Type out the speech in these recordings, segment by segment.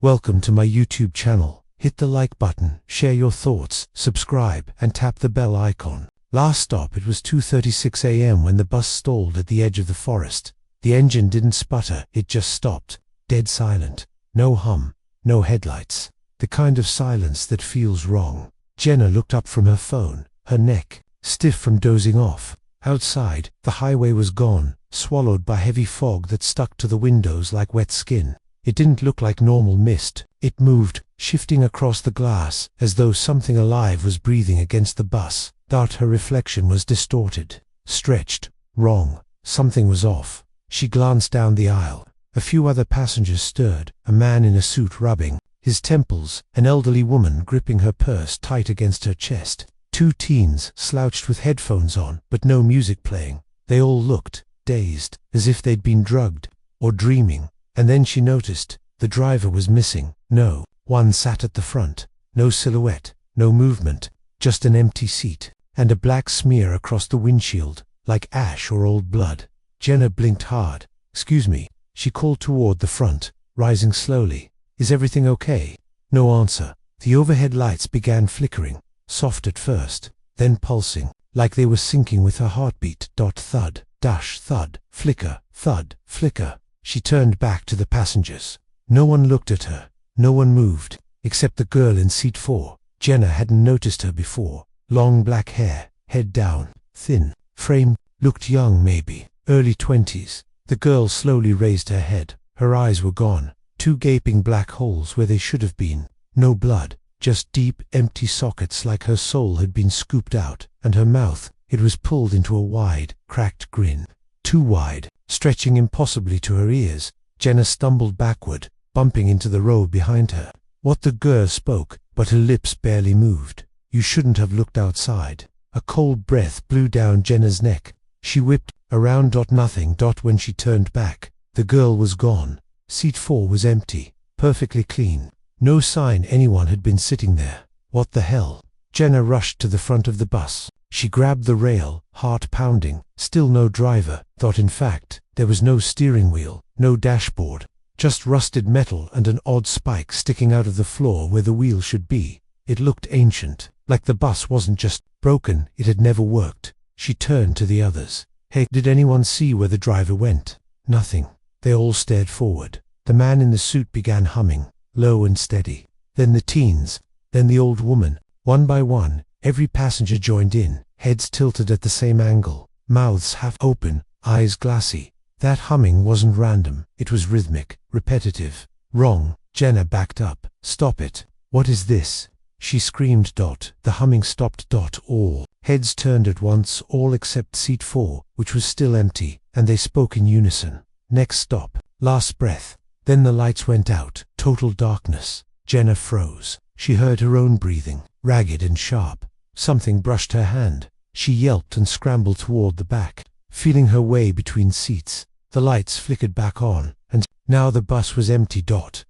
Welcome to my YouTube channel. Hit the like button, share your thoughts, subscribe, and tap the bell icon. Last stop, it was 2:36 a.m. when the bus stalled at the edge of the forest. The engine didn't sputter, it just stopped. Dead silent. No hum, no headlights. The kind of silence that feels wrong. Jenna looked up from her phone, her neck stiff from dozing off. Outside, the highway was gone, swallowed by heavy fog that stuck to the windows like wet skin. It didn't look like normal mist. It moved, shifting across the glass, as though something alive was breathing against the bus. That her reflection was distorted, stretched, wrong. Something was off. She glanced down the aisle. A few other passengers stirred, a man in a suit rubbing his temples, an elderly woman gripping her purse tight against her chest. Two teens slouched with headphones on, but no music playing. They all looked dazed, as if they'd been drugged, or dreaming. And then she noticed, the driver was missing. No one sat at the front. No silhouette, no movement, just an empty seat, and a black smear across the windshield, like ash or old blood. Jenna blinked hard. "Excuse me," she called toward the front, rising slowly. "Is everything okay?" No answer. The overhead lights began flickering, soft at first, then pulsing, like they were syncing with her heartbeat. Thud, dash, thud, flicker, thud, flicker. She turned back to the passengers. No one looked at her. No one moved, except the girl in seat 4. Jenna hadn't noticed her before. Long black hair, head down, thin, frame, looked young, maybe early 20s. The girl slowly raised her head. Her eyes were gone. 2 gaping black holes where they should have been. No blood, just deep, empty sockets like her soul had been scooped out. And her mouth, it was pulled into a wide, cracked grin. Too wide, stretching impossibly to her ears. Jenna stumbled backward, bumping into the row behind her. What the girl spoke, but her lips barely moved. "You shouldn't have looked outside." A cold breath blew down Jenna's neck. She whipped around. Nothing. When she turned back, the girl was gone. Seat 4 was empty, perfectly clean. No sign anyone had been sitting there. What the hell? Jenna rushed to the front of the bus. She grabbed the rail, heart pounding. Still no driver. In fact, there was no steering wheel, no dashboard, just rusted metal and an odd spike sticking out of the floor where the wheel should be. It looked ancient, like the bus wasn't just broken, it had never worked. She turned to the others. "Hey, did anyone see where the driver went?" Nothing. They all stared forward. The man in the suit began humming, low and steady. Then the teens, then the old woman. One by one, every passenger joined in, heads tilted at the same angle, mouths half open, eyes glassy. That humming wasn't random, it was rhythmic, repetitive. Wrong. Jenna backed up. "Stop it. What is this?" she screamed. The humming stopped. All heads turned at once, all except seat 4, which was still empty, and they spoke in unison. "Next stop." Last breath. Then the lights went out. Total darkness. Jenna froze. She heard her own breathing, ragged and sharp. Something brushed her hand. She yelped and scrambled toward the back, feeling her way between seats. The lights flickered back on, and now the bus was empty.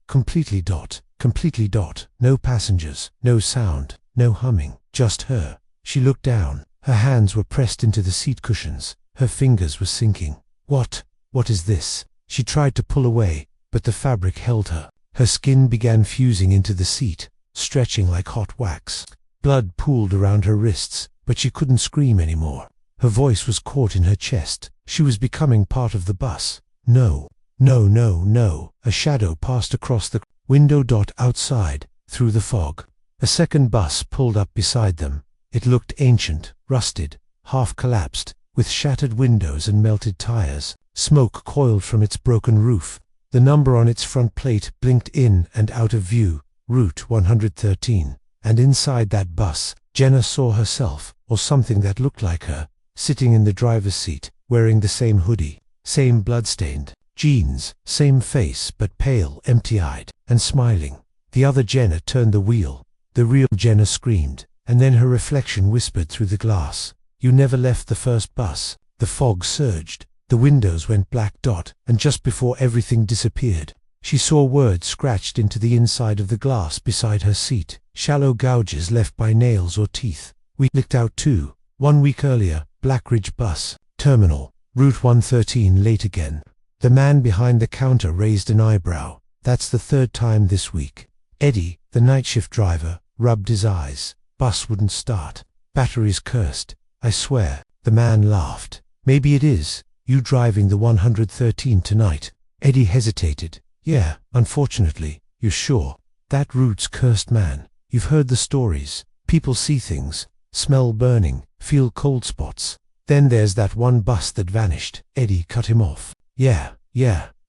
Completely. Completely. No passengers, no sound, no humming, just her. She looked down. Her hands were pressed into the seat cushions. Her fingers were sinking. What is this? She tried to pull away, but the fabric held her. Her skin began fusing into the seat, stretching like hot wax. Blood pooled around her wrists, but she couldn't scream anymore. Her voice was caught in her chest. She was becoming part of the bus. No. A shadow passed across the window. Outside, through the fog, a second bus pulled up beside them. It looked ancient, rusted, half collapsed, with shattered windows and melted tires. Smoke coiled from its broken roof. The number on its front plate blinked in and out of view, Route 113. And inside that bus, Jenna saw herself, or something that looked like her, sitting in the driver's seat, wearing the same hoodie, same bloodstained jeans, same face, but pale, empty-eyed, and smiling. The other Jenna turned the wheel. The real Jenna screamed, and then her reflection whispered through the glass. "You never left the first bus." The fog surged. The windows went black. And just before everything disappeared, she saw words scratched into the inside of the glass beside her seat. Shallow gouges left by nails or teeth. "We licked out too. 1 week earlier, Blackridge bus, terminal, Route 113 late again." The man behind the counter raised an eyebrow. That's the third time this week. Eddie, the night shift driver, rubbed his eyes. Bus wouldn't start. Batteries cursed. I swear. The man laughed. Maybe it is. You driving the 113 tonight? Eddie hesitated. Yeah, unfortunately. You're sure? That route's cursed, man. You've heard the stories. People see things, smell burning, feel cold spots. Then there's that one bus that vanished. Eddie cut him off. Yeah,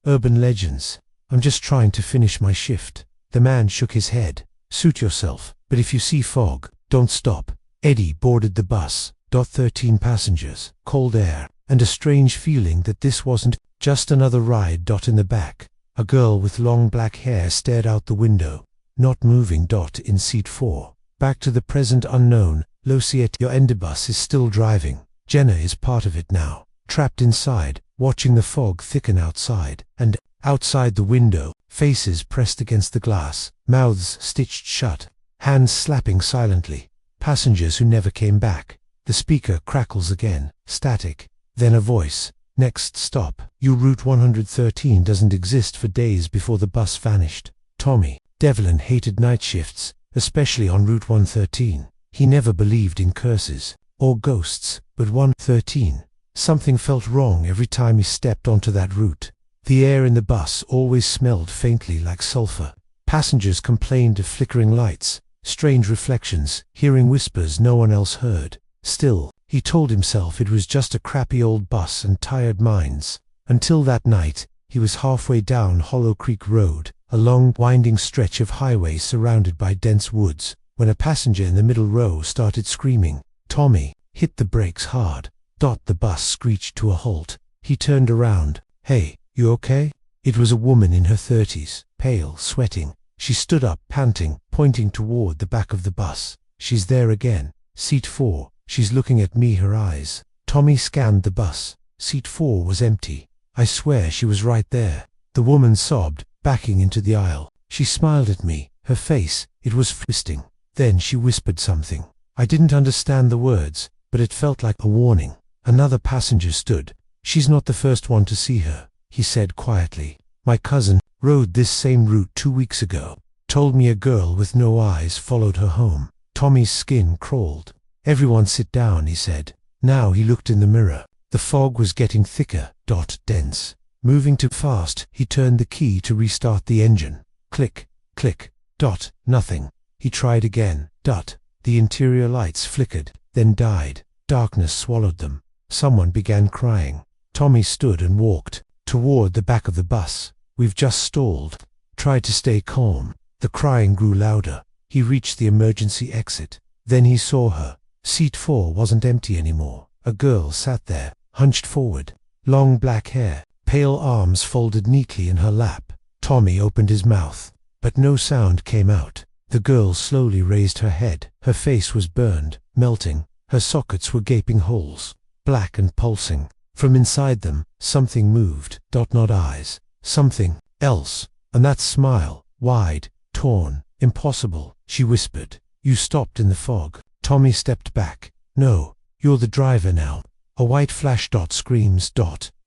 urban legends. I'm just trying to finish my shift. The man shook his head. Suit yourself, but if you see fog, don't stop. Eddie boarded the bus. 13 passengers, cold air, and a strange feeling that this wasn't just another ride. In the back, a girl with long black hair stared out the window, not moving. In seat 4. Back to the present unknown. Luciette, your endebus is still driving. Jenna is part of it now, trapped inside, watching the fog thicken outside, and outside the window, faces pressed against the glass, mouths stitched shut, hands slapping silently. Passengers who never came back. The speaker crackles again, static. Then a voice. Next stop. You Route 113 doesn't exist for days before the bus vanished. Tommy. Devlin hated night shifts, especially on Route 113. He never believed in curses or ghosts, but 113. Something felt wrong every time he stepped onto that route. The air in the bus always smelled faintly like sulfur. Passengers complained of flickering lights, strange reflections, hearing whispers no one else heard. Still, he told himself it was just a crappy old bus and tired minds. Until that night, he was halfway down Hollow Creek Road, a long, winding stretch of highway surrounded by dense woods, when a passenger in the middle row started screaming. Tommy hit the brakes hard. The bus screeched to a halt. He turned around. Hey, you okay? It was a woman in her 30s, pale, sweating. She stood up, panting, pointing toward the back of the bus. She's there again. Seat 4. She's looking at me, her eyes. Tommy scanned the bus. Seat 4 was empty. I swear she was right there. The woman sobbed, backing into the aisle. She smiled at me. Her face, it was twisting. Then she whispered something. I didn't understand the words, but it felt like a warning. Another passenger stood. She's not the first one to see her, he said quietly. My cousin rode this same route 2 weeks ago. Told me a girl with no eyes followed her home. Tommy's skin crawled. Everyone sit down, he said. Now he looked in the mirror. The fog was getting thicker, dense. Moving too fast, he turned the key to restart the engine. Click, click, nothing. He tried again, The interior lights flickered, then died. Darkness swallowed them. Someone began crying. Tommy stood and walked toward the back of the bus. We've just stalled. Tried to stay calm. The crying grew louder. He reached the emergency exit. Then he saw her. Seat 4 wasn't empty anymore. A girl sat there, hunched forward. Long black hair, pale arms folded neatly in her lap. Tommy opened his mouth, but no sound came out. The girl slowly raised her head. Her face was burned, melting. Her sockets were gaping holes, black and pulsing. From inside them, something moved. Not eyes. Something else. And that smile, wide, torn, impossible. She whispered. You stopped in the fog. Tommy stepped back. No, you're the driver now. A white flash. Screams.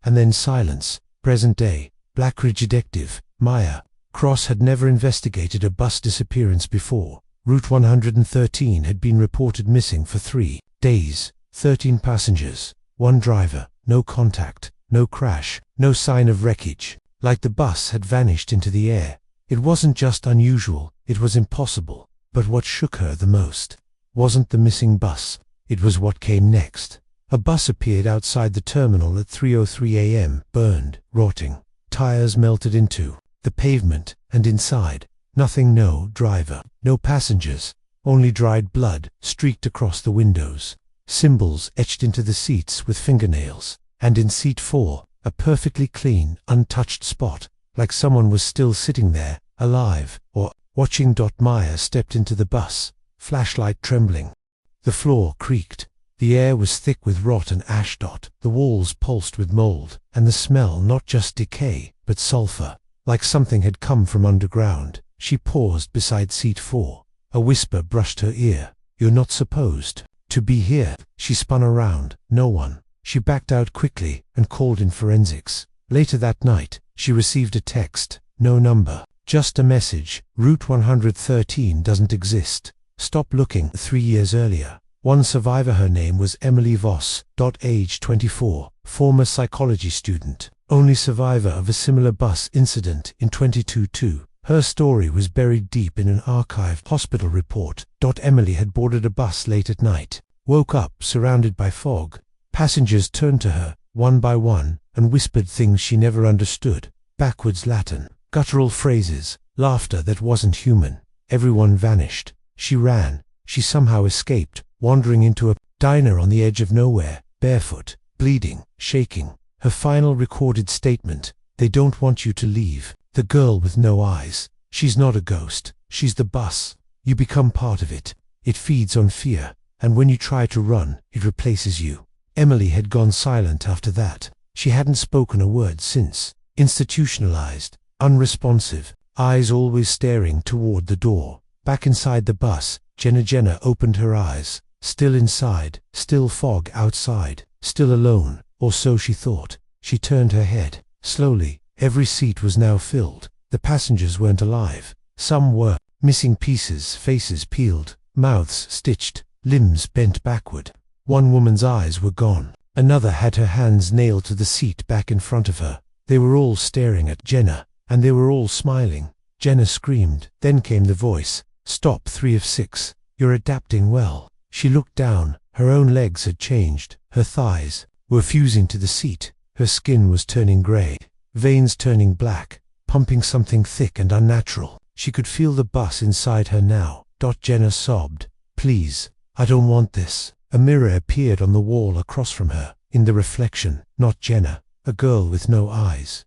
And then silence. Present day. Blackridge Detective, Maya. Cross had never investigated a bus disappearance before. Route 113 had been reported missing for 3 days. 13 passengers. 1 driver. No contact. No crash. No sign of wreckage. Like the bus had vanished into the air. It wasn't just unusual, it was impossible. But what shook her the most wasn't the missing bus. It was what came next. A bus appeared outside the terminal at 3:03 a.m., burned, rotting. Tires melted into the pavement, and inside, nothing. No driver, no passengers, only dried blood streaked across the windows. Symbols etched into the seats with fingernails. And in seat 4, a perfectly clean, untouched spot, like someone was still sitting there, alive, or watching. Maya stepped into the bus, flashlight trembling. The floor creaked. The air was thick with rot and ash. The walls pulsed with mold, and the smell not just decay, but sulfur, like something had come from underground. She paused beside seat 4. A whisper brushed her ear. You're not supposed to be here. She spun around. No one. She backed out quickly and called in forensics. Later that night, she received a text. No number. Just a message, Route 113 doesn't exist. Stop looking. 3 years earlier, one survivor, her name was Emily Voss, age 24, former psychology student, only survivor of a similar bus incident in 2022. Her story was buried deep in an archived hospital report. Emily had boarded a bus late at night, woke up surrounded by fog. Passengers turned to her, one by one, and whispered things she never understood. Backwards Latin, guttural phrases, laughter that wasn't human. Everyone vanished. She ran. She somehow escaped, wandering into a diner on the edge of nowhere, barefoot, bleeding, shaking. Her final recorded statement: "They don't want you to leave." The girl with no eyes. She's not a ghost. She's the bus. You become part of it. It feeds on fear, and when you try to run, it replaces you. Emily had gone silent after that. She hadn't spoken a word since. Institutionalized, unresponsive, eyes always staring toward the door. Back inside the bus, Jenna opened her eyes. Still inside, still fog outside, still alone, or so she thought. She turned her head. Slowly, every seat was now filled. The passengers weren't alive. Some were. Missing pieces, faces peeled, mouths stitched, limbs bent backward. One woman's eyes were gone. Another had her hands nailed to the seat back in front of her. They were all staring at Jenna, and they were all smiling. Jenna screamed. Then came the voice. "Stop, 3 of 6. You're adapting well." She looked down. Her own legs had changed. Her thighs were fusing to the seat. Her skin was turning gray, veins turning black, pumping something thick and unnatural. She could feel the bus inside her now. Jenna sobbed. "Please, I don't want this." A mirror appeared on the wall across from her. In the reflection, not Jenna, a girl with no eyes.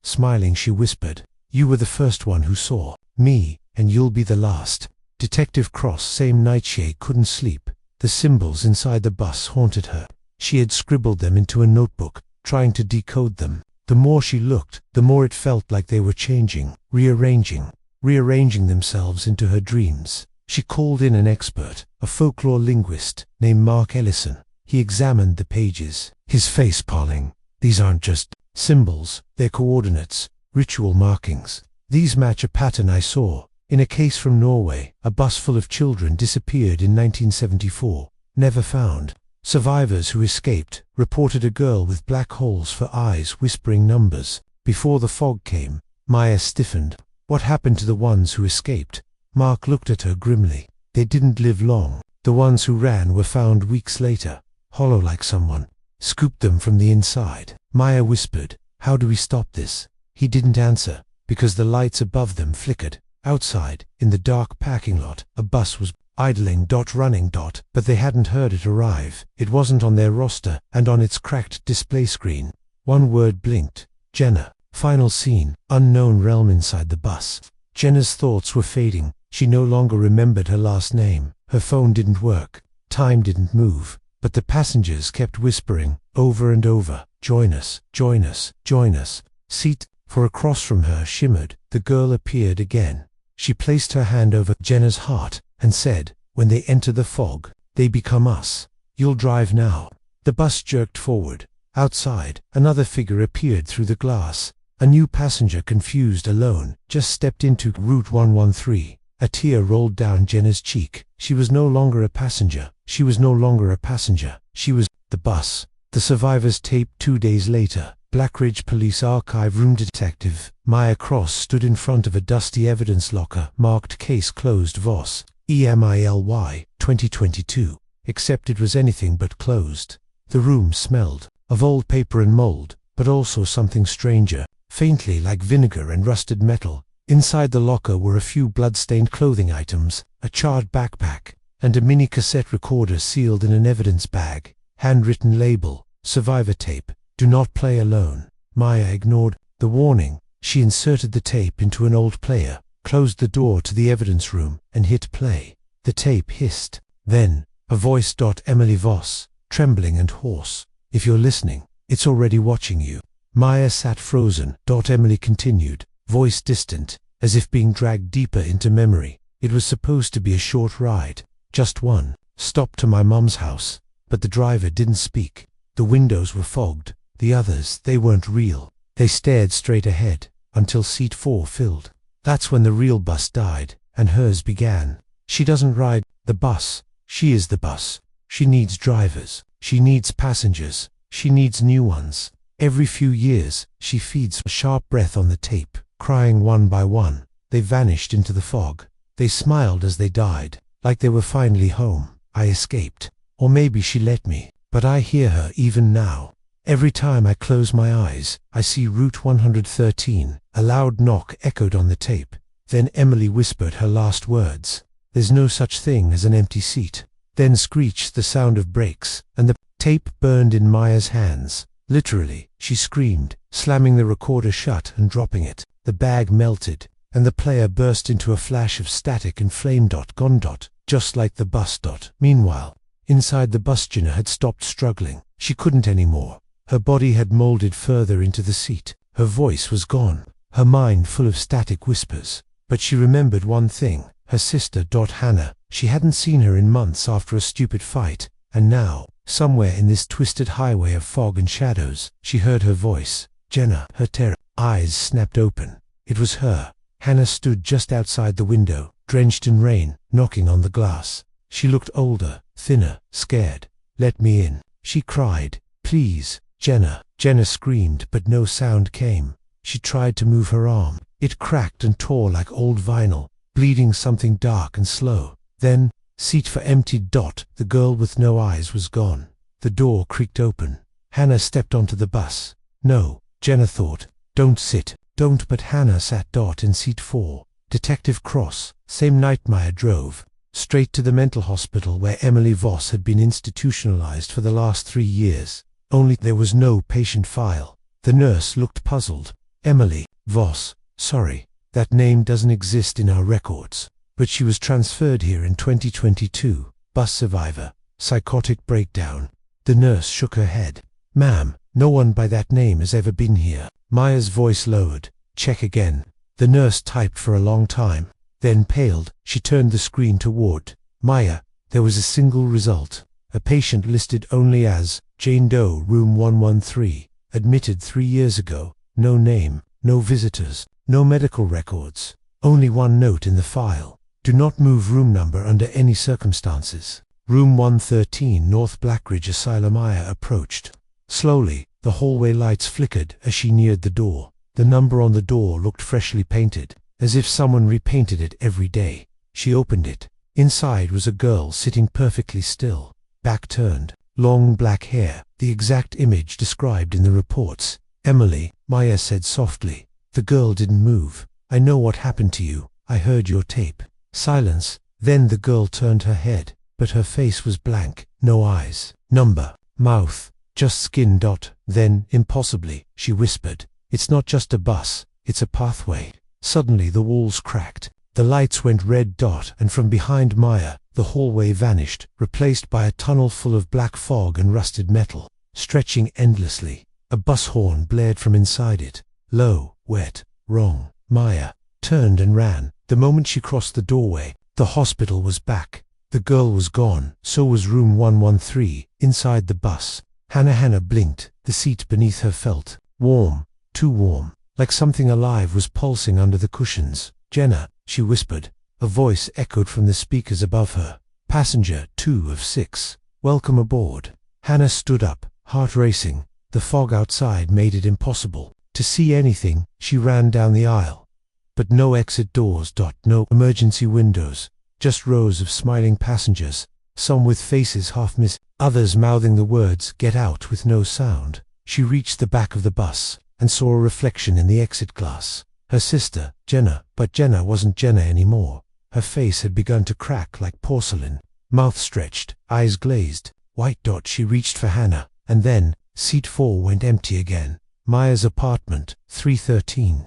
Smiling, she whispered, "You were the first one who saw me, and you'll be the last." Detective Cross, same night she couldn't sleep. The symbols inside the bus haunted her. She had scribbled them into a notebook, trying to decode them. The more she looked, the more it felt like they were changing, rearranging themselves into her dreams. She called in an expert, a folklore linguist named Mark Ellison. He examined the pages, his face palling. "These aren't just symbols, they're coordinates, ritual markings. These match a pattern I saw in a case from Norway. A bus full of children disappeared in 1974, never found. Survivors who escaped reported a girl with black holes for eyes whispering numbers. Before the fog came, Maya stiffened. What happened to the ones who escaped?" Mark looked at her grimly. "They didn't live long. The ones who ran were found weeks later, hollow like someone scooped them from the inside." Maya whispered, "How do we stop this?" He didn't answer, because the lights above them flickered. Outside, in the dark parking lot, a bus was idling, running, but they hadn't heard it arrive. It wasn't on their roster, and on its cracked display screen, one word blinked: Jenna. Final scene, unknown realm inside the bus. Jenna's thoughts were fading. She no longer remembered her last name. Her phone didn't work. Time didn't move. But the passengers kept whispering, over and over, "Join us, join us, join us." Seat, for across from her shimmered. The girl appeared again. She placed her hand over Jenna's heart and said, "When they enter the fog, they become us. You'll drive now." The bus jerked forward. Outside, another figure appeared through the glass. A new passenger, confused, alone, just stepped into Route 113. A tear rolled down Jenna's cheek. She was no longer a passenger. She was no longer a passenger. She was the bus. The survivor's tape 2 days later. Blackridge Police Archive Room Detective Maya Cross stood in front of a dusty evidence locker marked "Case Closed Voss, EMILY, 2022. Except it was anything but closed. The room smelled of old paper and mold, but also something stranger, faintly like vinegar and rusted metal. Inside the locker were a few blood-stained clothing items, a charred backpack, and a mini cassette recorder sealed in an evidence bag. Handwritten label, "Survivor tape, do not play alone." Maya ignored the warning. She inserted the tape into an old player, closed the door to the evidence room, and hit play. The tape hissed. Then, a voice: "Emily Voss," trembling and hoarse. "If you're listening, it's already watching you." Maya sat frozen. Emily continued, voice distant, as if being dragged deeper into memory. "It was supposed to be a short ride, just one stop to my mom's house, but the driver didn't speak. The windows were fogged. The others, they weren't real. They stared straight ahead, until seat 4 filled. That's when the real bus died, and hers began. She doesn't ride the bus. She is the bus. She needs drivers. She needs passengers. She needs new ones. Every few years, she feeds a sharp breath on the tape, crying one by one. They vanished into the fog. They smiled as they died, like they were finally home. I escaped. Or maybe she let me. But I hear her even now. Every time I close my eyes, I see Route 113. A loud knock echoed on the tape. Then Emily whispered her last words. There's no such thing as an empty seat. Then screeched the sound of brakes, and the tape burned in Maya's hands. Literally, she screamed, slamming the recorder shut and dropping it. The bag melted, and the player burst into a flash of static and flame. Gone. Just like the bus. Meanwhile, inside the bus, Jenna had stopped struggling. She couldn't anymore. Her body had molded further into the seat. Her voice was gone, her mind full of static whispers. But she remembered one thing, her sister. Hannah. She hadn't seen her in months after a stupid fight, and now, somewhere in this twisted highway of fog and shadows, she heard her voice. Jenna. Her terror eyes snapped open. It was her. Hannah stood just outside the window, drenched in rain, knocking on the glass. She looked older, thinner, scared. Let me in, she cried. Please, Jenna. Jenna screamed, but no sound came. She tried to move her arm. It cracked and tore like old vinyl, bleeding something dark and slow. Then, seat for empty. The girl with no eyes was gone. The door creaked open. Hannah stepped onto the bus. No, Jenna thought. Don't sit. Don't. But Hannah sat. In seat 4. Detective Cross. Same night Maya drove. Straight to the mental hospital where Emily Voss had been institutionalized for the last 3 years. Only there was no patient file. The nurse looked puzzled. Emily Voss. Sorry, that name doesn't exist in our records. But she was transferred here in 2022. Bus survivor. Psychotic breakdown. The nurse shook her head. Ma'am, no one by that name has ever been here. Maya's voice lowered. Check again. The nurse typed for a long time, then paled. She turned the screen toward Maya. There was a single result. A patient listed only as Jane Doe, room 113. Admitted 3 years ago. No name, no visitors, no medical records. Only one note in the file. Do not move room number under any circumstances. Room 113, North Blackridge Asylum. Maya approached. Slowly, the hallway lights flickered as she neared the door. The number on the door looked freshly painted, as if someone repainted it every day. She opened it. Inside was a girl sitting perfectly still, back turned, long black hair, the exact image described in the reports. Emily, Maya said softly. The girl didn't move. I know what happened to you. I heard your tape. Silence. Then the girl turned her head, but her face was blank. No eyes, number, mouth, just skin. Then, impossibly, she whispered. It's not just a bus, it's a pathway. Suddenly the walls cracked. The lights went red. And from behind Maya, the hallway vanished, replaced by a tunnel full of black fog and rusted metal, stretching endlessly. A bus horn blared from inside it. Low, wet, wrong. Maya turned and ran. The moment she crossed the doorway, the hospital was back. The girl was gone. So was room 113, inside the bus. Hannah blinked. The seat beneath her felt warm, too warm, like something alive was pulsing under the cushions. Jenna, she whispered. A voice echoed from the speakers above her. Passenger 2 of 6. Welcome aboard. Hannah stood up, heart racing. The fog outside made it impossible to see anything. She ran down the aisle. But no exit doors. No emergency windows. Just rows of smiling passengers, some with faces half missed, others mouthing the words, "Get out," with no sound. She reached the back of the bus, and saw a reflection in the exit glass. Her sister, Jenna, but Jenna wasn't Jenna anymore. Her face had begun to crack like porcelain, mouth stretched, eyes glazed, white. She reached for Hannah, and then, seat 4 went empty again. Maya's apartment, 313.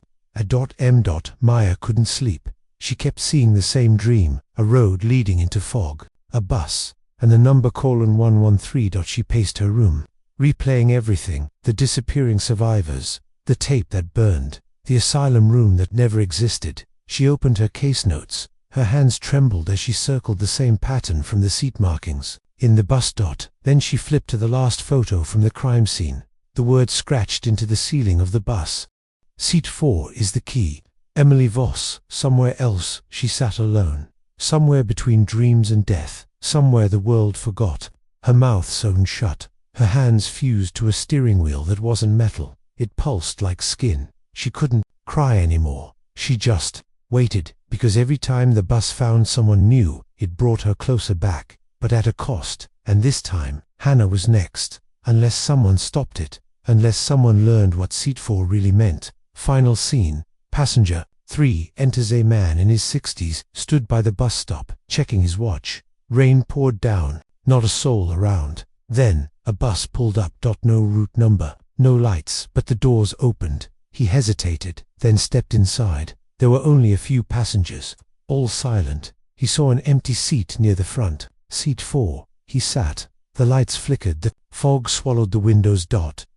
Maya couldn't sleep. She kept seeing the same dream, a road leading into fog, a bus, and the number 113. She paced her room, replaying everything, the disappearing survivors, the tape that burned, the asylum room that never existed. She opened her case notes. Her hands trembled as she circled the same pattern from the seat markings in the bus. Then she flipped to the last photo from the crime scene. The word scratched into the ceiling of the bus. Seat 4 is the key. Emily Voss. Somewhere else she sat alone. Somewhere between dreams and death. Somewhere the world forgot. Her mouth sewn shut. Her hands fused to a steering wheel that wasn't metal. It pulsed like skin. She couldn't cry anymore. She just waited, because every time the bus found someone new, it brought her closer back, but at a cost. And this time, Hannah was next. Unless someone stopped it. Unless someone learned what seat 4 really meant. Final scene. Passenger 3 enters. A man in his 60s stood by the bus stop, checking his watch. Rain poured down. Not a soul around. Then, a bus pulled up. No route number. No lights, but the doors opened. He hesitated, then stepped inside. There were only a few passengers. All silent. He saw an empty seat near the front. Seat 4. He sat. The lights flickered. The fog swallowed the windows.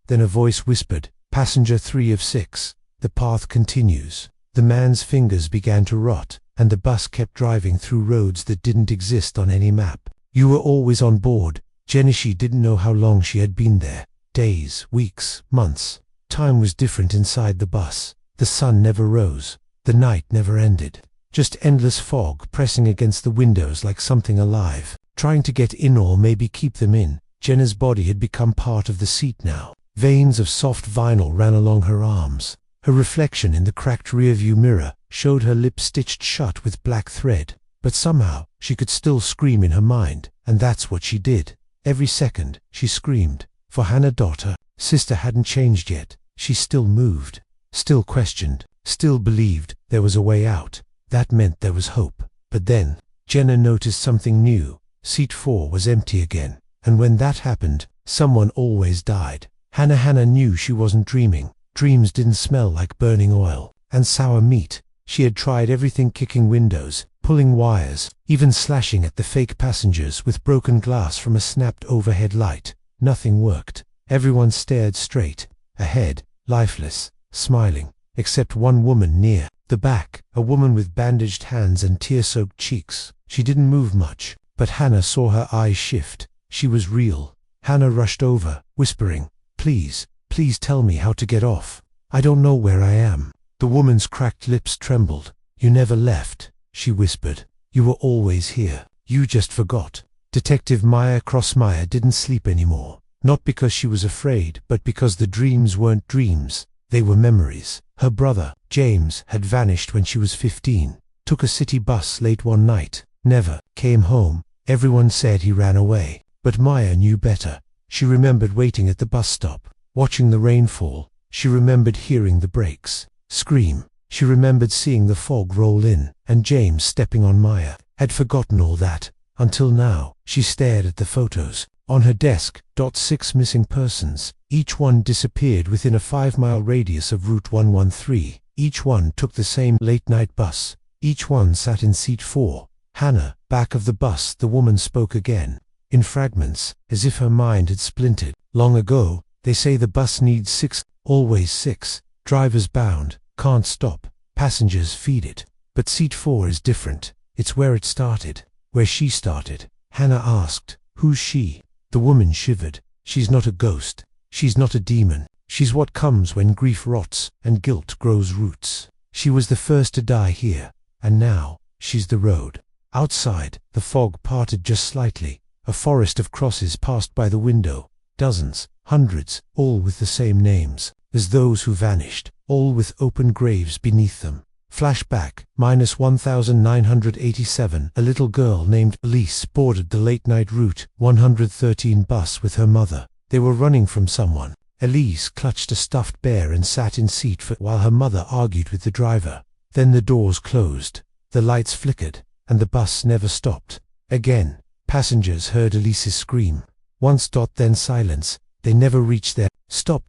Then a voice whispered, "Passenger 3 of 6. The path continues." The man's fingers began to rot, and the bus kept driving through roads that didn't exist on any map. You were always on board. Jenishi didn't know how long she had been there. Days, weeks, months. Time was different inside the bus. The sun never rose. The night never ended. Just endless fog pressing against the windows like something alive, trying to get in or maybe keep them in. Jenna's body had become part of the seat now. Veins of soft vinyl ran along her arms. Her reflection in the cracked rearview mirror showed her lips stitched shut with black thread. But somehow, she could still scream in her mind, and that's what she did. Every second, she screamed. For Hannah. Her sister hadn't changed yet. She still moved, still questioned, still believed there was a way out. That meant there was hope. But then, Jenna noticed something new. Seat 4 was empty again. And when that happened, someone always died. Hannah knew she wasn't dreaming. Dreams didn't smell like burning oil and sour meat. She had tried everything, kicking windows, pulling wires, even slashing at the fake passengers with broken glass from a snapped overhead light. Nothing worked. Everyone stared straight ahead, lifeless, smiling, except one woman near the back, a woman with bandaged hands and tear-soaked cheeks. She didn't move much, but Hannah saw her eyes shift. She was real. Hannah rushed over, whispering, "Please, please tell me how to get off. I don't know where I am." The woman's cracked lips trembled. "You never left," she whispered. "You were always here. You just forgot." Detective Maya Crossmeyer didn't sleep anymore. Not because she was afraid, but because the dreams weren't dreams. They were memories. Her brother, James, had vanished when she was 15. Took a city bus late one night. Never came home. Everyone said he ran away. But Maya knew better. She remembered waiting at the bus stop, watching the rain fall. She remembered hearing the brakes scream. She remembered seeing the fog roll in, and James stepping on Maya. Had forgotten all that. Until now, she stared at the photos. On her desk, 6 missing persons. Each one disappeared within a 5-mile radius of Route 113. Each one took the same late-night bus. Each one sat in seat 4. Hannah, back of the bus. The woman spoke again. In fragments, as if her mind had splintered. "Long ago, they say the bus needs 6, always 6. Drivers bound, can't stop. Passengers feed it. But seat 4 is different. It's where it started. Where she started." Hannah asked, "Who's she?" The woman shivered. "She's not a ghost. She's not a demon. She's what comes when grief rots and guilt grows roots. She was the first to die here, and now, she's the road." Outside, the fog parted just slightly. A forest of crosses passed by the window. Dozens, hundreds, all with the same names as those who vanished, all with open graves beneath them. Flashback, -1987. A little girl named Elise boarded the late-night Route 113 bus with her mother. They were running from someone. Elise clutched a stuffed bear and sat in seat 4 while her mother argued with the driver. Then the doors closed, the lights flickered, and the bus never stopped. Again, passengers heard Elise's scream. Once. Then silence. They never reached their stop.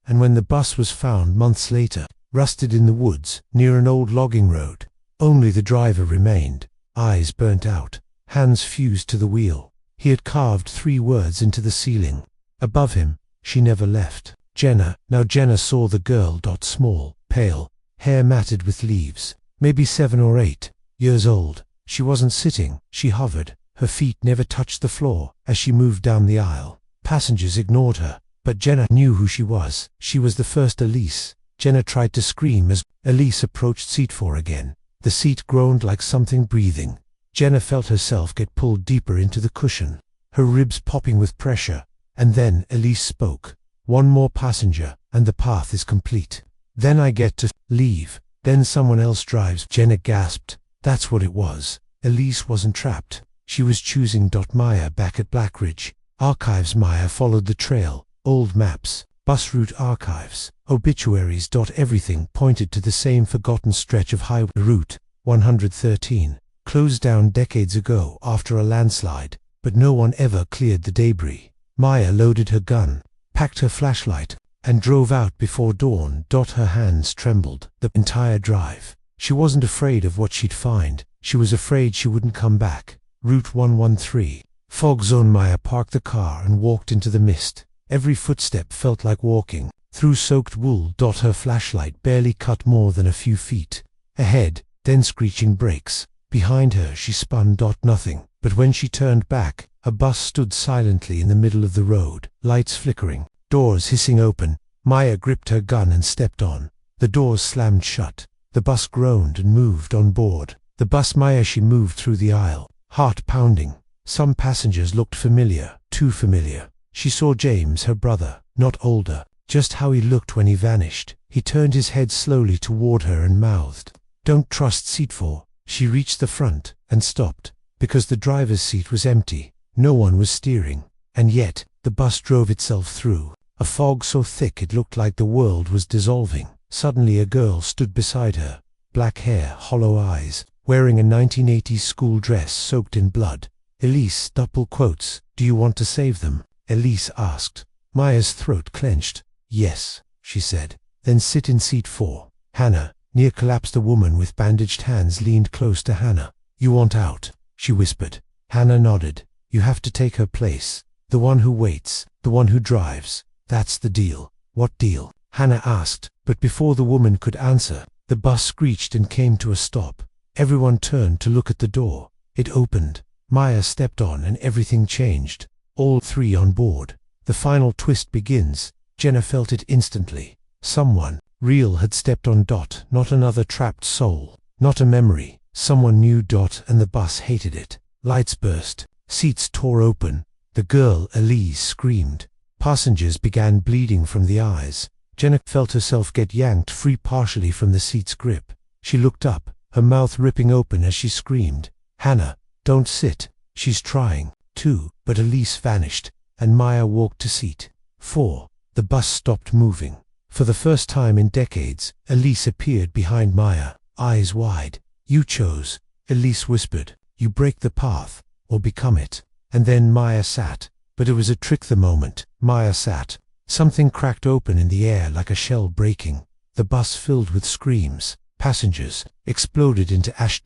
And when the bus was found months later, rusted in the woods, near an old logging road, only the driver remained, eyes burnt out, hands fused to the wheel. He had carved 3 words into the ceiling. Above him, "She never left." Jenna. Now Jenna saw the girl. Small, pale, hair matted with leaves, maybe 7 or 8 years old. She wasn't sitting, she hovered. Her feet never touched the floor as she moved down the aisle. Passengers ignored her, but Jenna knew who she was. She was the first Elise. Jenna tried to scream as Elise approached seat 4 again. The seat groaned like something breathing. Jenna felt herself get pulled deeper into the cushion, her ribs popping with pressure. And then Elise spoke. "One more passenger, and the path is complete. Then I get to leave. Then someone else drives." Jenna gasped. That's what it was. Elise wasn't trapped. She was choosing. Maya back at Blackridge. Archives. Maya followed the trail. Old maps, bus route archives, obituaries. Everything pointed to the same forgotten stretch of highway. Route 113. Closed down decades ago after a landslide, but no one ever cleared the debris. Maya loaded her gun, packed her flashlight, and drove out before dawn. Her hands trembled the entire drive. She wasn't afraid of what she'd find. She was afraid she wouldn't come back. Route 113. Fog zone. Maya parked the car and walked into the mist. Every footstep felt like walking through soaked wool. Her flashlight barely cut more than a few feet. Ahead, then screeching brakes. Behind her she spun. Nothing. But when she turned back, a bus stood silently in the middle of the road, lights flickering, doors hissing open. Maya gripped her gun and stepped on. The doors slammed shut. The bus groaned and moved on board. The bus. Maya. She moved through the aisle, heart pounding. Some passengers looked familiar, too familiar. She saw James, her brother, not older, just how he looked when he vanished. He turned his head slowly toward her and mouthed, "Don't trust seat 4. She reached the front and stopped, because the driver's seat was empty. No one was steering. And yet, the bus drove itself through a fog so thick it looked like the world was dissolving. Suddenly a girl stood beside her, black hair, hollow eyes, wearing a 1980s school dress soaked in blood. "Elise, double quotes, do you want to save them?" Elise asked. Maya's throat clenched. "Yes," she said. "Then sit in seat 4. Hannah." Near collapsed. A woman with bandaged hands leaned close to Hannah. "You want out?" she whispered. Hannah nodded. "You have to take her place. The one who waits, the one who drives. That's the deal." "What deal?" Hannah asked, but before the woman could answer, the bus screeched and came to a stop. Everyone turned to look at the door. It opened. Maya stepped on and everything changed. All 3 on board. The final twist begins. Jenna felt it instantly. Someone real had stepped on. Not another trapped soul. Not a memory. Someone new. And the bus hated it. Lights burst. Seats tore open. The girl, Elise, screamed. Passengers began bleeding from the eyes. Jenna felt herself get yanked free partially from the seat's grip. She looked up, her mouth ripping open as she screamed, "Hannah, don't sit. She's trying to." But Elise vanished, and Maya walked to seat 4. The bus stopped moving. For the first time in decades, Elise appeared behind Maya, eyes wide. "You chose," Elise whispered. "You break the path, or become it." And then Maya sat. But it was a trick the moment Maya sat. Something cracked open in the air like a shell breaking. The bus filled with screams. Passengers exploded into ash.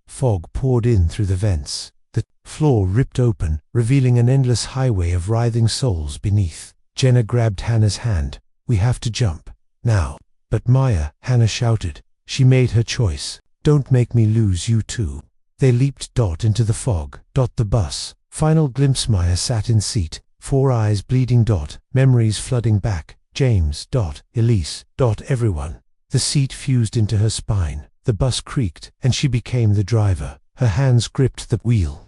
Fog poured in through the vents. The floor ripped open, revealing an endless highway of writhing souls beneath. Jenna grabbed Hannah's hand. "We have to jump. Now." "But Maya," Hannah shouted. She made her choice. "Don't make me lose you too." They leaped. Into the fog. The bus. Final glimpse. Maya sat in seat 4, eyes bleeding. Memories flooding back. James. Elise. Everyone. The seat fused into her spine. The bus creaked, and she became the driver. Her hands gripped the wheel.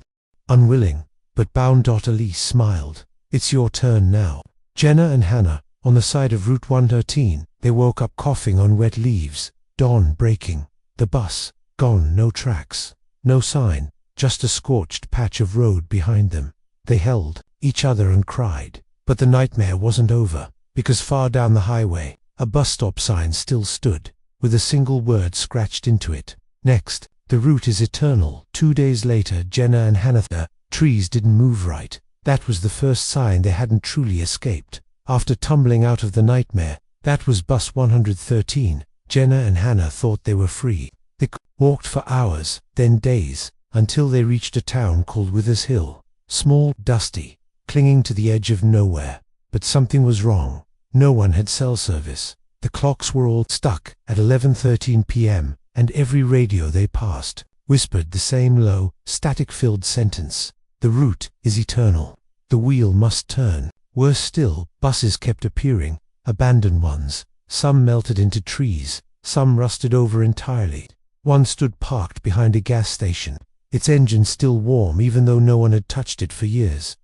Unwilling, but bound. Elise smiled. "It's your turn now." Jenna and Hannah, on the side of Route 113, they woke up coughing on wet leaves. Dawn breaking. The bus gone. No tracks. No sign. Just a scorched patch of road behind them. They held each other and cried. But the nightmare wasn't over, because far down the highway, a bus stop sign still stood, with a single word scratched into it. "Next, the route is eternal." 2 days later, Jenna and Hannah. The trees didn't move right. That was the first sign they hadn't truly escaped. After tumbling out of the nightmare, that was bus 113. Jenna and Hannah thought they were free. They walked for hours, then days, until they reached a town called Withers Hill. Small, dusty, clinging to the edge of nowhere. But something was wrong. No one had cell service. The clocks were all stuck at 11:13 p.m., and every radio they passed whispered the same low, static-filled sentence. "The route is eternal. The wheel must turn." Worse still, buses kept appearing, abandoned ones, Some melted into trees, some rusted over entirely. One stood parked behind a gas station, its engine still warm even though no one had touched it for years.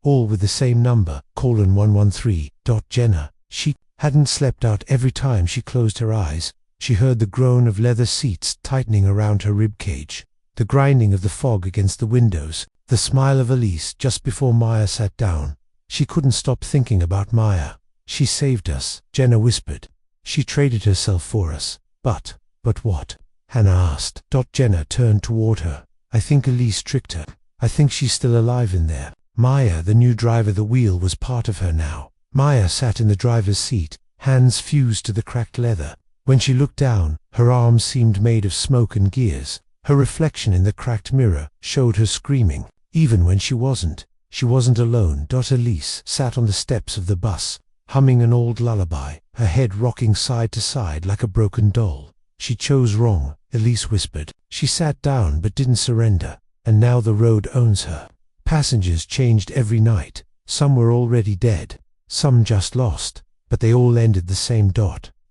All with the same number, 113. Jenna, she hadn't slept out every time she closed her eyes. She heard the groan of leather seats tightening around her ribcage, the grinding of the fog against the windows, the smile of Elise just before Maya sat down. She couldn't stop thinking about Maya. She saved us, Jenna whispered. She traded herself for us. But what? Hannah asked. Jenna turned toward her. I think Elise tricked her. I think she's still alive in there. Maya, the new driver, the wheel was part of her now. Maya sat in the driver's seat, hands fused to the cracked leather. When she looked down, her arms seemed made of smoke and gears. Her reflection in the cracked mirror showed her screaming, even when she wasn't. She wasn't alone. Elise sat on the steps of the bus, humming an old lullaby, her head rocking side to side like a broken doll. She chose wrong, Elise whispered. She sat down but didn't surrender, and now the road owns her. Passengers changed every night. Some were already dead, some just lost, but they all ended the same.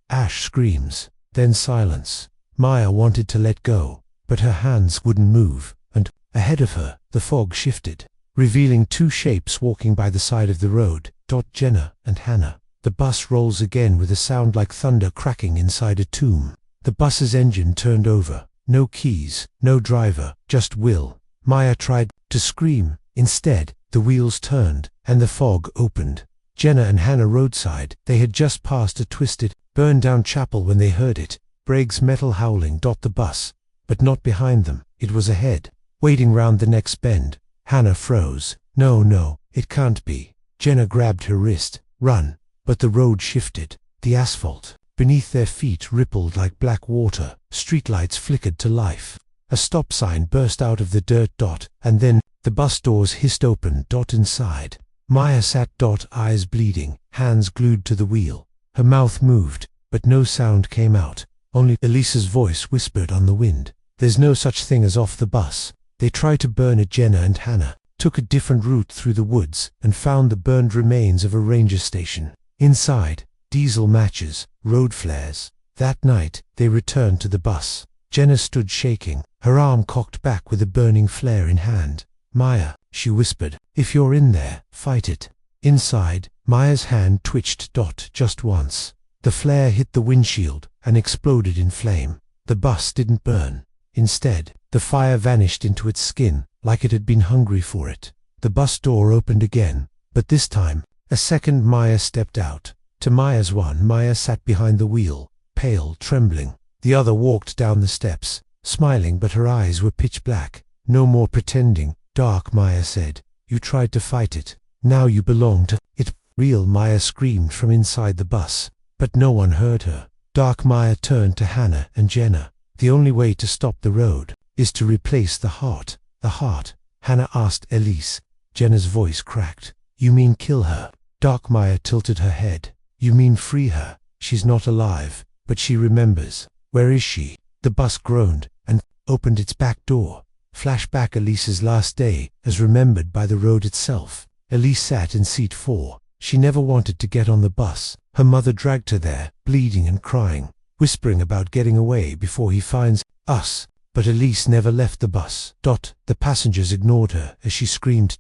Ash screams, then silence. Maya wanted to let go, but her hands wouldn't move, and ahead of her, the fog shifted, revealing two shapes walking by the side of the road. Jenna and Hannah. The bus rolls again with a sound like thunder cracking inside a tomb. The bus's engine turned over. No keys, no driver, just will. Maya tried to scream. Instead, the wheels turned, and the fog opened. Jenna and Hannah roadside. They had just passed a twisted, burned-down chapel when they heard it. Bragg's metal howling. The bus, but not behind them. It was ahead, waiting round the next bend. Hannah froze. No, it can't be. Jenna grabbed her wrist. Run. But the road shifted. The asphalt beneath their feet rippled like black water. Streetlights flickered to life. A stop sign burst out of the dirt. And then, the bus doors hissed open. Inside. Maya sat. Eyes bleeding, hands glued to the wheel. Her mouth moved, but no sound came out. Only Elise's voice whispered on the wind. There's no such thing as off the bus. They tried to burn it. Jenna and Hannah took a different route through the woods and found the burned remains of a ranger station. Inside, diesel matches, road flares. That night, they returned to the bus. Jenna stood shaking, her arm cocked back with a burning flare in hand. Maya, she whispered, if you're in there, fight it. Inside, Maya's hand twitched. Just once. The flare hit the windshield and exploded in flame. The bus didn't burn. Instead, the fire vanished into its skin, like it had been hungry for it. The bus door opened again, but this time, a second Maya stepped out. To Maya's one, Maya sat behind the wheel, pale, trembling. The other walked down the steps, smiling, but her eyes were pitch black. No more pretending. Dark, Maya said. You tried to fight it. Now you belong to it. Real, Maya screamed from inside the bus, but no one heard her. Dark. Maya turned to Hannah and Jenna. The only way to stop the road is to replace the heart. The heart? Hannah asked Elise. Jenna's voice cracked. You mean kill her? Dark. Maya tilted her head. You mean free her? She's not alive, but she remembers. Where is she? The bus groaned and opened its back door. Flashback. Elise's last day, as remembered by the road itself. Elise sat in seat 4. She never wanted to get on the bus. Her mother dragged her there, bleeding and crying, whispering about getting away before he finds us. But Elise never left the bus. The passengers ignored her as she screamed.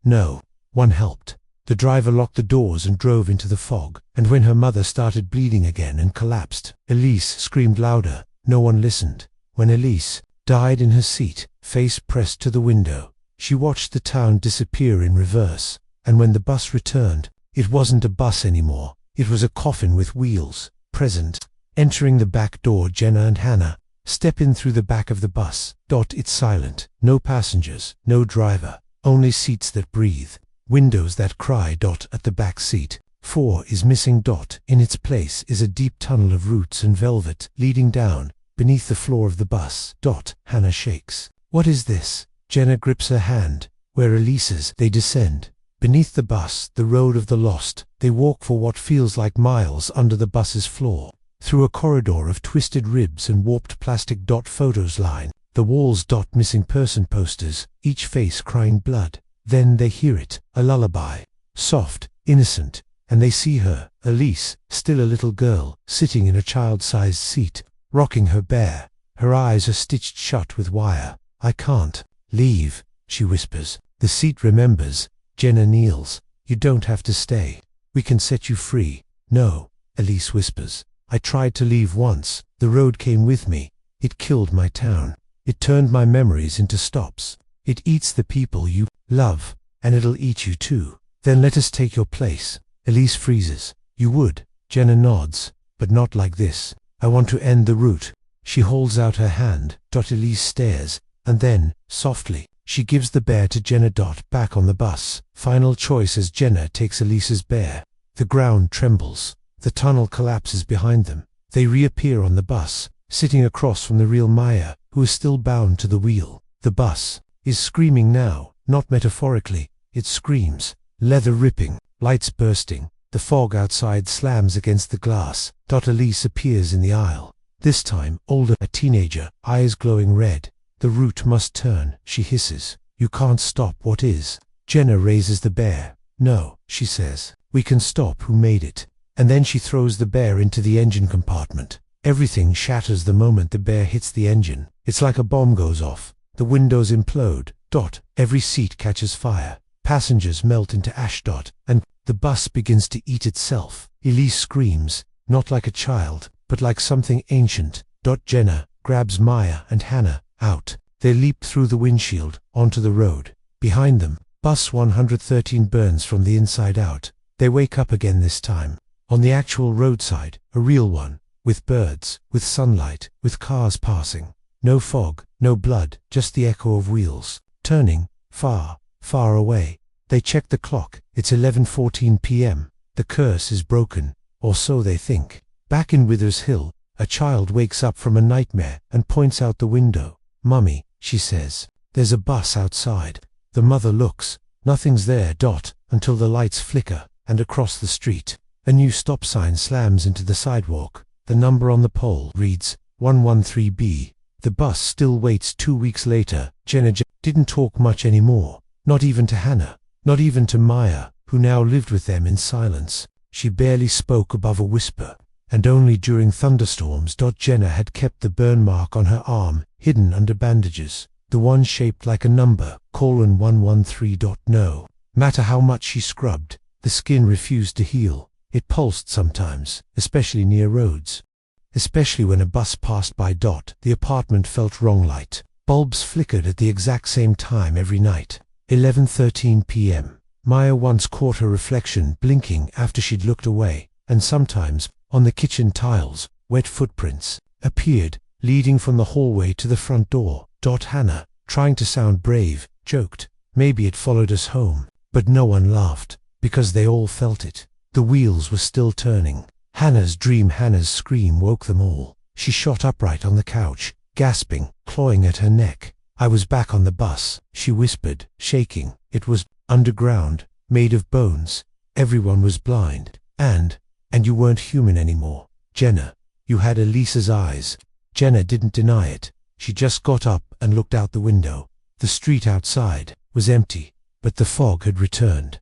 No one helped. The driver locked the doors and drove into the fog, and when her mother started bleeding again and collapsed, Elise screamed louder. No one listened. When Elise died in her seat, face pressed to the window, she watched the town disappear in reverse, and when the bus returned, it wasn't a bus anymore. It was a coffin with wheels, present. Entering the back door, Jenna and Hannah step in through the back of the bus. It's silent. No passengers, no driver, only seats that breathe, windows that cry. At the back seat, 4 is missing. In its place is a deep tunnel of roots and velvet leading down beneath the floor of the bus. Hannah shakes. What is this? Jenna grips her hand. Where Elise's. They descend. Beneath the bus, the road of the lost. They walk for what feels like miles under the bus's floor. Through a corridor of twisted ribs and warped plastic. Photos line the walls. Missing person posters, each face crying blood. Then they hear it, a lullaby. Soft, innocent, and they see her, Elise, still a little girl, sitting in a child-sized seat, rocking her bear. Her eyes are stitched shut with wire. "I can't leave," she whispers. The seat remembers. Jenna kneels. "You don't have to stay. We can set you free." "No," Elise whispers. "I tried to leave once. The road came with me. It killed my town. It turned my memories into stops. It eats the people you love, and it'll eat you too. Then let us take your place." Elise freezes. "You would?" Jenna nods. "But not like this. I want to end the route." She holds out her hand. Elise stares, and then, softly, she gives the bear to Jenna. Back on the bus. Final choice as Jenna takes Elise's bear. The ground trembles. The tunnel collapses behind them. They reappear on the bus, sitting across from the real Maya, who is still bound to the wheel. The bus is screaming now, not metaphorically. It screams. Leather ripping, lights bursting. The fog outside slams against the glass. Elise appears in the aisle. This time, older, a teenager, eyes glowing red. "The route must turn," she hisses. "You can't stop what is." Jenna raises the bear. "No," she says. "We can stop who made it." And then she throws the bear into the engine compartment. Everything shatters the moment the bear hits the engine. It's like a bomb goes off. The windows implode. Every seat catches fire. Passengers melt into ash. And the bus begins to eat itself. Elise screams, not like a child, but like something ancient. Jenna grabs Maya and Hannah out. They leap through the windshield, onto the road. Behind them, bus 113 burns from the inside out. They wake up again this time. On the actual roadside, a real one. With birds, with sunlight, with cars passing. No fog, no blood, just the echo of wheels. Turning, far, far away. They check the clock. It's 11:14 p.m. The curse is broken, or so they think. Back in Withers Hill, a child wakes up from a nightmare and points out the window. "Mummy," she says. "There's a bus outside." The mother looks. Nothing's there. Until the lights flicker, and across the street, a new stop sign slams into the sidewalk. The number on the pole reads 113B. The bus still waits. 2 weeks later. Jenna didn't talk much anymore. Not even to Hannah. Not even to Maya, who now lived with them in silence. She barely spoke above a whisper. And only during thunderstorms. Jenna had kept the burn mark on her arm, hidden under bandages. The one shaped like a number, 113. No matter how much she scrubbed, the skin refused to heal. It pulsed sometimes, especially near roads. Especially when a bus passed by. The apartment felt wrong. Light bulbs flickered at the exact same time every night. 11:13 p.m. Maya once caught her reflection blinking after she'd looked away, and sometimes, on the kitchen tiles, wet footprints appeared, leading from the hallway to the front door. Hannah, trying to sound brave, joked, "Maybe it followed us home." But no one laughed, because they all felt it. The wheels were still turning. Hannah's scream woke them all. She shot upright on the couch, gasping, clawing at her neck. "I was back on the bus," she whispered, shaking. "It was underground, made of bones. Everyone was blind. And you weren't human anymore. Jenna, you had Elise's eyes." Jenna didn't deny it. She just got up and looked out the window. The street outside was empty, but the fog had returned.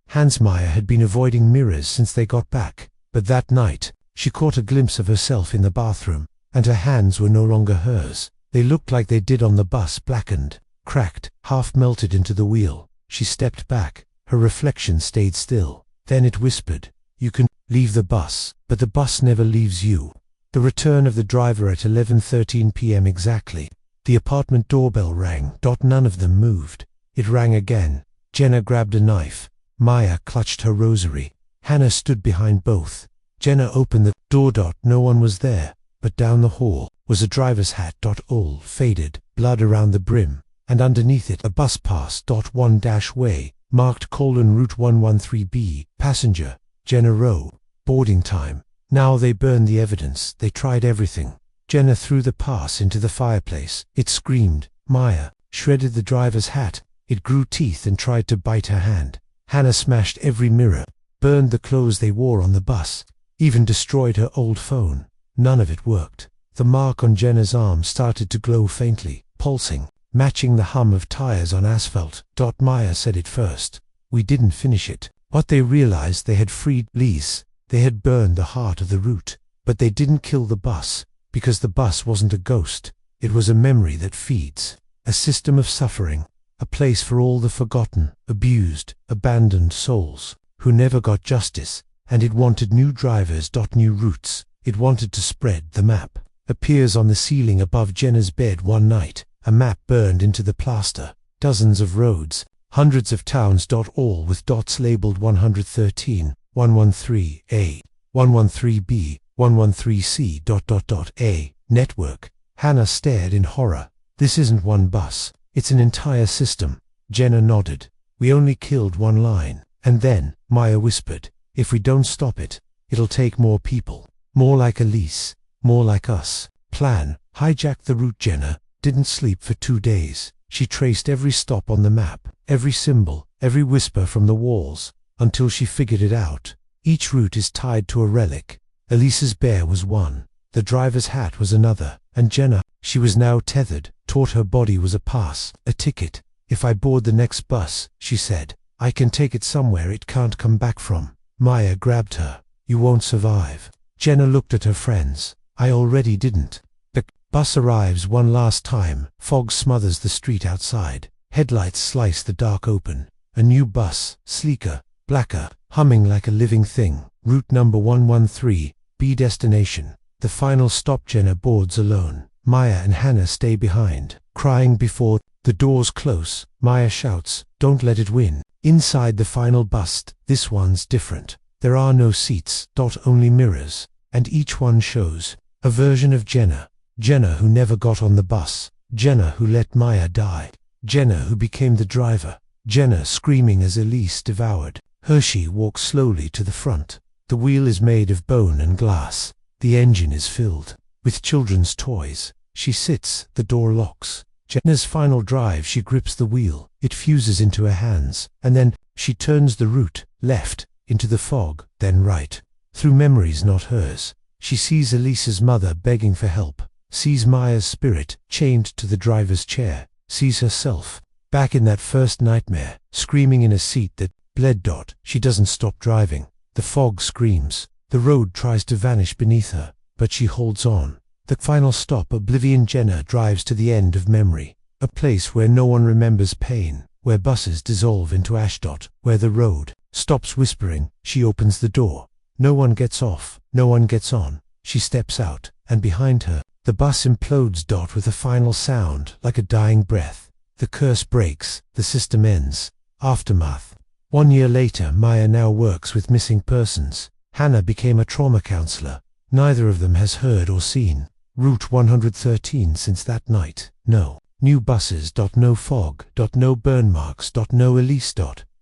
Hans Maya had been avoiding mirrors since they got back, but that night, she caught a glimpse of herself in the bathroom, and her hands were no longer hers. They looked like they did on the bus, blackened, cracked, half melted into the wheel. She stepped back. Her reflection stayed still. Then it whispered, "You can leave the bus, but the bus never leaves you." The return of the driver at 11:13 p.m. exactly. The apartment doorbell rang. None of them moved. It rang again. Jenna grabbed a knife. Maya clutched her rosary. Hannah stood behind both. Jenna opened the door. No one was there, but down the hall was a driver's hat. All faded, blood around the brim, and underneath it a bus pass. 1-way, marked Route 113B, passenger, Jenna Rowe, boarding time. Now they burned the evidence. They tried everything. Jenna threw the pass into the fireplace. It screamed. Maya shredded the driver's hat. It grew teeth and tried to bite her hand. Hannah smashed every mirror, burned the clothes they wore on the bus, even destroyed her old phone. None of it worked. The mark on Jenna's arm started to glow faintly, pulsing, matching the hum of tires on asphalt. Maya said it first. "We didn't finish it." What they realized, they had freed Lise. They had burned the heart of the route. But they didn't kill the bus, because the bus wasn't a ghost. It was a memory that feeds. A system of suffering. A place for all the forgotten, abused, abandoned souls, who never got justice. And it wanted new drivers. New routes. It wanted to spread the map. Appears on the ceiling above Jenna's bed one night. A map burned into the plaster. Dozens of roads. Hundreds of towns. All with dots labeled 113, 113A, 113B, 113C. A network. Hannah stared in horror. This isn't one bus. It's an entire system. Jenna nodded. We only killed one line. And then, Maya whispered, if we don't stop it, it'll take more people. More like Elise. More like us. Plan. Hijack the route. Jenna didn't sleep for 2 days. She traced every stop on the map, every symbol, every whisper from the walls, until she figured it out. Each route is tied to a relic. Elise's bear was one. The driver's hat was another. And Jenna, she was now tethered, taught her body was a pass, a ticket. If I board the next bus, she said, I can take it somewhere it can't come back from. Maya grabbed her. You won't survive. Jenna looked at her friends. I already didn't. The bus arrives one last time. Fog smothers the street outside. Headlights slice the dark open. A new bus, sleeker, blacker, humming like a living thing. Route number 113, B destination. The final stop. Jenna boards alone. Maya and Hannah stay behind, crying before the doors close. Maya shouts, don't let it win. Inside the final bus, this one's different. There are no seats, only mirrors. And each one shows a version of Jenna. Jenna who never got on the bus. Jenna who let Maya die. Jenna who became the driver. Jenna screaming as Elise devoured. Hershey walks slowly to the front. The wheel is made of bone and glass. The engine is filled with children's toys. She sits, the door locks. Jenna's final drive, she grips the wheel. It fuses into her hands, and then she turns the route, left, into the fog, then right. Through memories not hers, she sees Elise's mother begging for help, sees Maya's spirit chained to the driver's chair, sees herself, back in that first nightmare, screaming in a seat that bled. She doesn't stop driving. The fog screams. The road tries to vanish beneath her, but she holds on. The final stop, Oblivion. Jenna drives to the end of memory, a place where no one remembers pain, where buses dissolve into ash. Where the road stops whispering. She opens the door. No one gets off, no one gets on. She steps out, and behind her, the bus implodes. With a final sound, like a dying breath. The curse breaks, the system ends. Aftermath. 1 year later, Maya now works with missing persons. Hannah became a trauma counselor. Neither of them has heard or seen Route 113 since that night. No new buses. No fog. No burn marks. No Elise.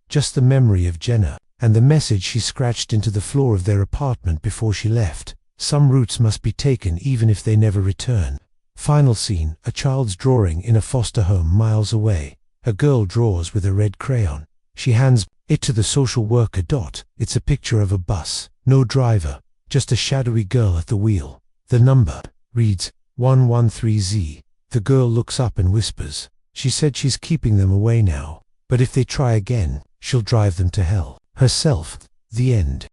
Just the memory of Jenna, and the message she scratched into the floor of their apartment before she left. Some routes must be taken even if they never return. Final scene, a child's drawing in a foster home miles away. A girl draws with a red crayon. She hands it to the social worker. It's a picture of a bus. No driver, just a shadowy girl at the wheel. The number reads 113Z. The girl looks up and whispers. She said she's keeping them away now, but if they try again, she'll drive them to hell herself. The end.